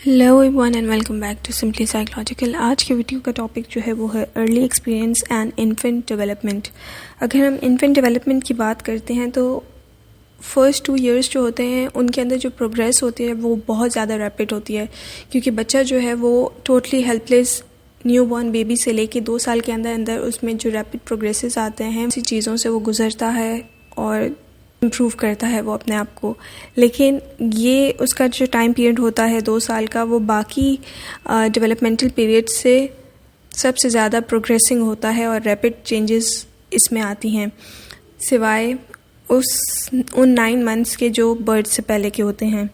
Hello everyone and welcome back to simply psychological. आज के video का टॉपिक जो है वो है early experience and infant development. अगर हम इन्फेंट डेवलपमेंट की बात करते हैं तो फर्स्ट 2 इयर्स जो होते हैं उनके अंदर जो प्रोग्रेस होती है वो बहुत ज़्यादा रैपिड होती है, क्योंकि बच्चा जो है वो totally helpless new born baby से लेके 2 साल के अंदर अंदर उसमें जो रैपिड प्रोग्रेसेस आते हैं उसी चीज़ों से वो गुजरता है और इम्प्रूव करता है वो अपने आप को। लेकिन ये उसका जो टाइम पीरियड होता है 2 साल का, वो बाकी डेवलपमेंटल पीरियड से सबसे ज़्यादा प्रोग्रेसिंग होता है और रैपिड चेंजेस इसमें आती हैं, सिवाय उन 9 मंथ्स के जो बर्थ से पहले के होते हैं।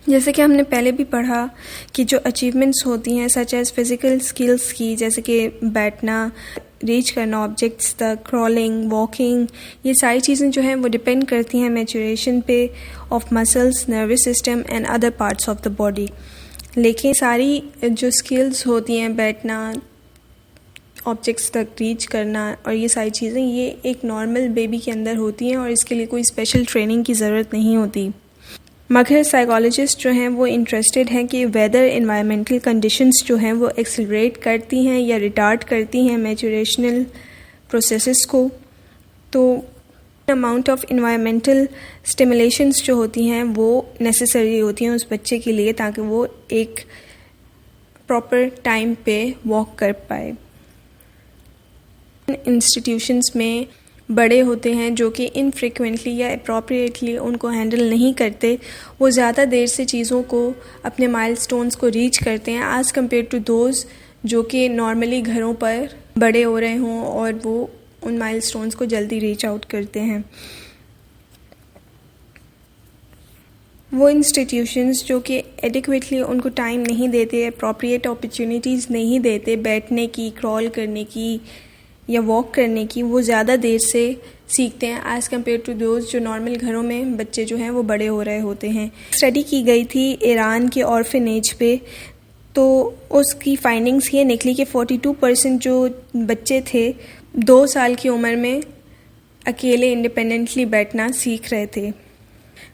जैसे कि हमने पहले भी पढ़ा कि जो अचीवमेंट्स होती हैं सच एज फिज़िकल स्किल्स की, जैसे कि बैठना, रीच करना ऑब्जेक्ट्स तक, क्रॉलिंग, वॉकिंग, ये सारी चीज़ें जो हैं वो डिपेंड करती हैं मैच्योरेशन पे of muscles, nervous system and other parts of the body. लेकिन सारी जो स्किल्स होती हैं, बैठना, ऑब्जेक्ट्स तक रीच करना और ये सारी चीज़ें, ये एक नॉर्मल बेबी के अंदर होती हैं और इसके लिए कोई स्पेशल ट्रेनिंग की ज़रूरत नहीं होती। मगर साइकोलॉजिस्ट जो हैं वो इंटरेस्टेड हैं कि वेदर एनवायरमेंटल कंडीशंस जो हैं वो एक्सेलरेट करती हैं या रिटार्ड करती हैं मैच्योरेशनल प्रोसेसेस को। तो अमाउंट ऑफ एनवायरमेंटल स्टिमुलेशंस जो होती हैं वो नेसेसरी होती हैं उस बच्चे के लिए, ताकि वो एक प्रॉपर टाइम पे वॉक कर पाए। इंस्टीट्यूशंस में बड़े होते हैं जो कि इनफ्रीक्वेंटली या अप्रोप्रिएटली उनको हैंडल नहीं करते, वो ज़्यादा देर से चीज़ों को, अपने माइलस्टोन्स को रीच करते हैं एज़ कम्पेयर टू दोज जो कि नॉर्मली घरों पर बड़े हो रहे हों और वो उन माइलस्टोन्स को जल्दी रीच आउट करते हैं। वो इंस्टीट्यूशंस जो कि एडिक्वेटली उनको टाइम नहीं देते, अप्रोप्रिएट अपॉर्चुनिटीज़ नहीं देते बैठने की, क्रॉल करने की या वॉक करने की, वो ज़्यादा देर से सीखते हैं एज़ कम्पेयर टू दोज जो नॉर्मल घरों में बच्चे जो हैं वो बड़े हो रहे होते हैं। स्टडी की गई थी ईरान के ऑर्फनेज पे, तो उसकी फाइंडिंग्स ये निकली कि 42% जो बच्चे थे 2 साल की उम्र में अकेले इंडिपेंडेंटली बैठना सीख रहे थे।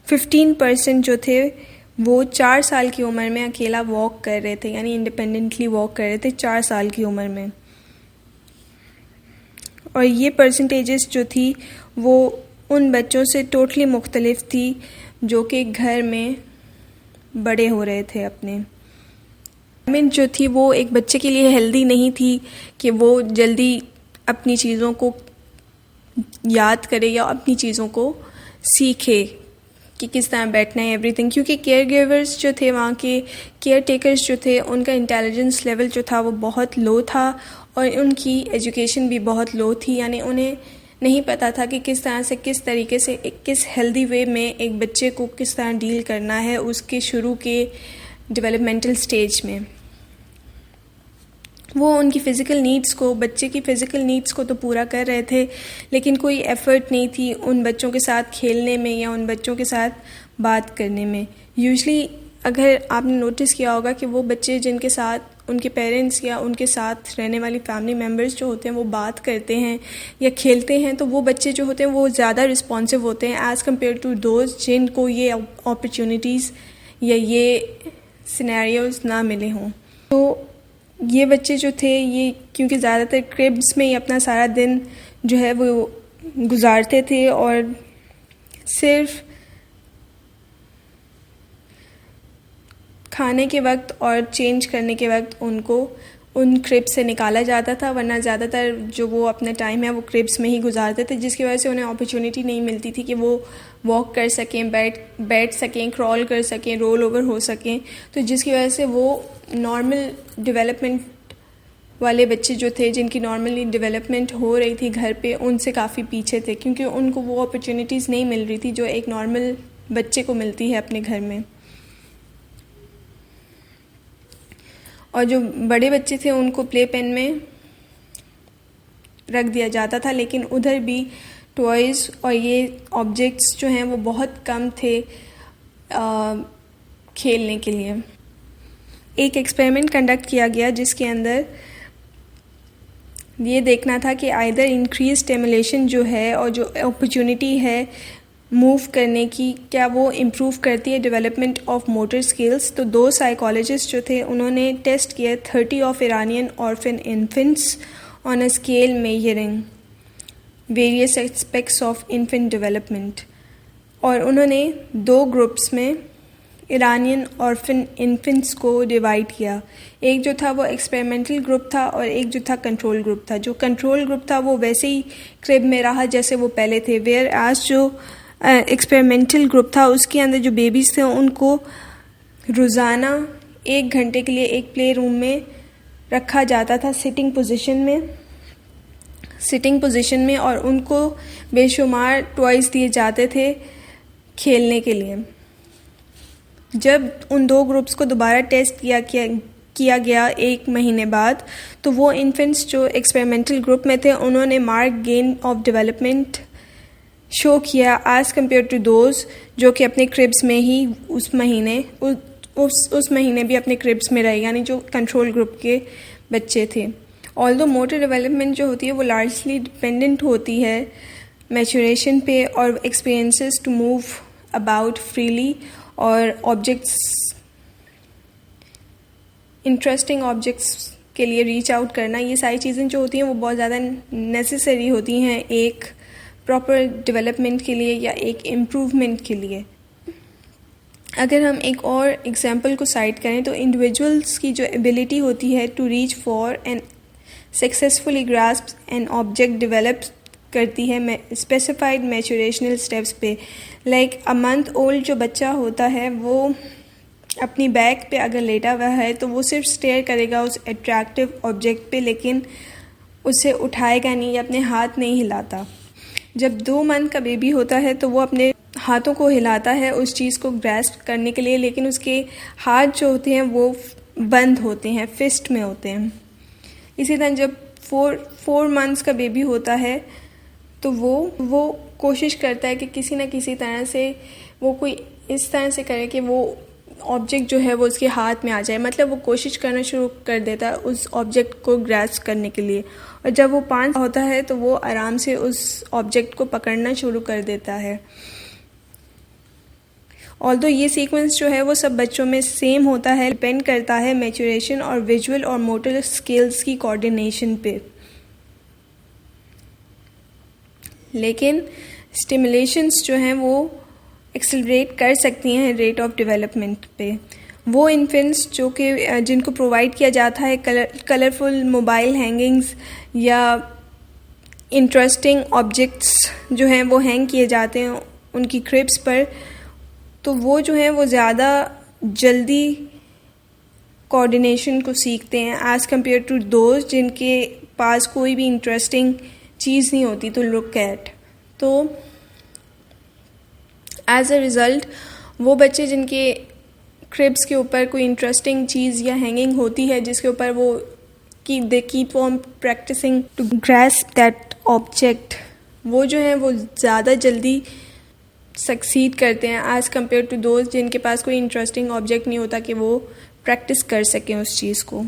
15% जो थे वो 4 साल की उम्र में अकेला वॉक कर रहे थे, यानी इंडिपेंडेंटली वॉक कर रहे थे 4 साल की उम्र में। और ये परसेंटेजेस जो थी वो उन बच्चों से टोटली मुख्तलिफ थी जो कि घर में बड़े हो रहे थे अपने। एनवायरनमेंट जो थी वो एक बच्चे के लिए हेल्दी नहीं थी कि वो जल्दी अपनी चीज़ों को याद करे या अपनी चीज़ों को सीखे कि किस तरह बैठना है एवरीथिंग, क्योंकि केयर गिवर्स जो थे, वहाँ के केयर टेकर्स जो थे, उनका इंटेलिजेंस लेवल जो था वो बहुत लो था और उनकी एजुकेशन भी बहुत लो थी, यानी उन्हें नहीं पता था कि किस तरह से, किस तरीके से, किस हेल्दी वे में एक बच्चे को किस तरह डील करना है उसके शुरू के डेवलपमेंटल स्टेज में। वो उनकी फ़िज़िकल नीड्स को, बच्चे की फ़िज़िकल नीड्स को तो पूरा कर रहे थे, लेकिन कोई एफ़र्ट नहीं थी उन बच्चों के साथ खेलने में या उन बच्चों के साथ बात करने में। यूजुअली अगर आपने नोटिस किया होगा कि वो बच्चे जिनके साथ उनके पेरेंट्स या उनके साथ रहने वाली फैमिली मेम्बर्स जो होते हैं वो बात करते हैं या खेलते हैं, तो वो बच्चे जो होते हैं वो ज़्यादा रिस्पॉन्सिव होते हैं एज़ कम्पेयर टू दोज जिनको ये अपॉर्चुनिटीज़ या ये सिनेरियोज़ ना मिले हों। तो ये बच्चे जो थे ये क्योंकि ज़्यादातर क्रिब्स में ही अपना सारा दिन जो है वो गुजारते थे और सिर्फ खाने के वक्त और चेंज करने के वक्त उनको उन क्रिब्स से निकाला जाता था, वरना ज़्यादातर जो वो अपना टाइम है वो क्रिब्स में ही गुजारते थे, जिसकी वजह से उन्हें अपॉर्चुनिटी नहीं मिलती थी कि वो वॉक कर सकें, बैठ सकें, क्रॉल कर सकें, रोल ओवर हो सकें। तो जिसकी वजह से वो नॉर्मल डेवलपमेंट वाले बच्चे जो थे, जिनकी नॉर्मली डेवलपमेंट हो रही थी घर पे, उनसे काफ़ी पीछे थे, क्योंकि उनको वो अपॉर्चुनिटीज़ नहीं मिल रही थी जो एक नॉर्मल बच्चे को मिलती है अपने घर में। और जो बड़े बच्चे थे उनको प्ले पेन में रख दिया जाता था, लेकिन उधर भी टॉयज़ और ये ऑब्जेक्ट्स जो हैं वो बहुत कम थे खेलने के लिए। एक एक्सपेरिमेंट कंडक्ट किया गया जिसके अंदर ये देखना था कि आइदर इंक्रीज स्टिमुलेशन जो है और जो अपॉर्चुनिटी है मूव करने की, क्या वो इम्प्रूव करती है डेवलपमेंट ऑफ मोटर स्किल्स। तो 2 साइकोलॉजिस्ट जो थे उन्होंने टेस्ट किया 30 of Iranian orphan infants on a scale measuring various aspects of infant development. और उन्होंने 2 ग्रुप्स में इरानियन ऑर्फन इन्फेंट्स को डिवाइड किया। एक जो था वो एक्सपेरिमेंटल ग्रुप था और एक जो था कंट्रोल ग्रुप था। जो कंट्रोल ग्रुप था वो वैसे ही क्रिब में रहा जैसे वो पहले थे, वेयर आज जो एक्सपेरिमेंटल ग्रुप था उसके अंदर जो बेबीज़ थे उनको रोज़ाना 1 घंटे के लिए एक प्ले रूम में रखा जाता था सिटिंग पोजीशन में और उनको बेशुमार टॉयज़ दिए जाते थे खेलने के लिए। जब उन 2 ग्रुप्स को दोबारा टेस्ट किया गया 1 महीने बाद, तो वो इन्फेंट्स जो एक्सपेरिमेंटल ग्रुप में थे उन्होंने mark gain of development show किया एज़ कम्पेयर टू दोज जो कि अपने क्रिब्स में ही उस महीने भी अपने क्रिब्स में रहे, यानी जो कंट्रोल ग्रुप के बच्चे थे। ऑल्दो मोटर डेवलपमेंट जो होती है वो लार्जली डिपेंडेंट होती है मैच्योरेशन पे और experiences to move about freely और ऑब्जेक्ट्स, इंटरेस्टिंग ऑब्जेक्ट्स के लिए रीच आउट करना, ये सारी चीज़ें जो होती हैं वो बहुत ज़्यादा नेसेसरी होती हैं एक प्रॉपर डेवलपमेंट के लिए या एक इम्प्रूवमेंट के लिए। अगर हम एक और एग्जांपल को साइट करें तो इंडिविजुअल्स की जो एबिलिटी होती है to reach for and successfully grasp an object develop करती है स्पेसिफाइड मैच्योरेशनल स्टेप्स पे। लाइक अ मंथ ओल्ड जो बच्चा होता है वो अपनी बैक पे अगर लेटा हुआ है तो वो सिर्फ स्टेयर करेगा उस अट्रैक्टिव ऑब्जेक्ट पे, लेकिन उसे उठाएगा नहीं या अपने हाथ नहीं हिलाता। जब 2 मंथ का बेबी होता है तो वो अपने हाथों को हिलाता है उस चीज़ को ग्रैस्प करने के लिए, लेकिन उसके हाथ जो होते हैं वो बंद होते हैं, फिस्ट में होते हैं। इसी तरह जब 4 मंथ्स का बेबी होता है तो वो कोशिश करता है कि किसी न किसी तरह से वो कोई इस तरह से करे कि वो ऑब्जेक्ट जो है वो उसके हाथ में आ जाए, मतलब वो कोशिश करना शुरू कर देता है उस ऑब्जेक्ट को ग्रैस्प करने के लिए। और जब वो 5 होता है तो वो आराम से उस ऑब्जेक्ट को पकड़ना शुरू कर देता है। ऑल्दो ये सीक्वेंस जो है वो सब बच्चों में सेम होता है, डिपेंड करता है मैच्योरेशन और विजुअल और मोटर स्किल्स की कोऑर्डिनेशन पे, लेकिन स्टिमुलेशंस जो हैं वो एक्सेलरेट कर सकती हैं रेट ऑफ डेवलपमेंट पे। वो इन्फेंट्स जो कि जिनको प्रोवाइड किया जाता है कलरफुल मोबाइल हैंगिंग्स या इंटरेस्टिंग ऑब्जेक्ट्स जो हैं वो हैंग किए जाते हैं उनकी क्रिब्स पर, तो वो जो हैं वो ज़्यादा जल्दी कोऑर्डिनेशन को सीखते हैं एज़ कम्पेयर टू दोज जिनके पास कोई भी इंटरेस्टिंग चीज़ नहीं होती तो लुक एट। तो एज अ रिज़ल्ट वो बच्चे जिनके क्रिब्स के ऊपर कोई इंटरेस्टिंग चीज़ या हैंगिंग होती है जिसके ऊपर वो they keep on practicing to grasp that object, वो जो है वो ज़्यादा जल्दी सक्सीड करते हैं एज़ कम्पेयर टू दोज जिनके पास कोई इंटरेस्टिंग ऑब्जेक्ट नहीं होता कि वो प्रैक्टिस कर सकें उस चीज़ को।